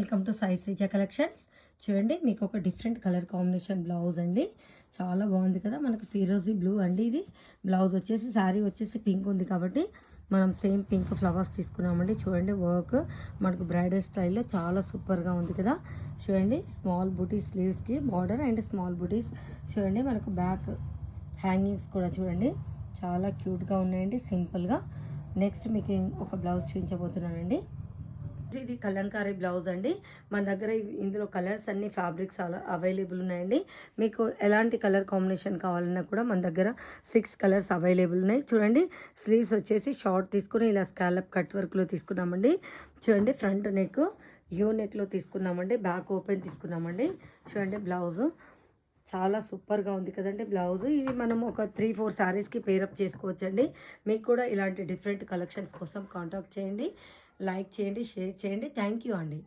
Welcome to Sai Sreeja collections. చూడండి, మీకు ఒక డిఫరెంట్ కలర్ కాంబినేషన్ బ్లౌజ్ అండి. చాలా బాగుంది కదా. మనకు ఫిరోజీ బ్లూ అండి. ఇది బ్లౌజ్ వచ్చేసి, శారీ వచ్చేసి పింక్ ఉంది కాబట్టి మనం సేమ్ పింక్ ఫ్లవర్స్ తీసుకున్నామండి. చూడండి, వర్క్ మనకు బ్రైడల్ స్టైల్లో చాలా సూపర్గా ఉంది కదా. చూడండి, స్మాల్ బూటీస్ స్లీవ్స్కి బార్డర్ అండ్ స్మాల్ బూటీస్. చూడండి, మనకు బ్యాక్ హ్యాంగింగ్స్ కూడా చూడండి చాలా క్యూట్గా ఉన్నాయండి, సింపుల్గా. నెక్స్ట్ మీకు ఒక బ్లౌజ్ చూపించబోతున్నానండి. ఇది కలంకారీ బ్లౌజ్ అండి. మన దగ్గర ఇందులో కలర్స్ అన్ని ఫ్యాబ్రిక్స్ అవైలబుల్ ఉన్నాయండి. మీకు ఎలాంటి కలర్ కాంబినేషన్ కావాలన్నా కూడా మన దగ్గర 6 కలర్స్ అవైలబుల్ ఉన్నాయి. చూడండి, స్లీవ్స్ వచ్చేసి షార్ట్ తీసుకుని ఇలా స్కాలప్ కట్ వర్క్లో తీసుకున్నామండి. చూడండి, ఫ్రంట్ నెక్ యూ నెక్లో తీసుకున్నామండి, బ్యాక్ ఓపెన్ తీసుకున్నామండి. చూడండి, బ్లౌజు చాలా సూపర్గా ఉంది కదండి బ్లౌజ్. ఇది మనం ఒక 3-4 శారీస్కి పేరప్ చేసుకోవచ్చండి. మీకు కూడా ఇలాంటి డిఫరెంట్ కలెక్షన్స్ కోసం కాంటాక్ట్ చేయండి, లైక్ చేయండి, షేర్ చేయండి. థ్యాంక్ యూ అండి.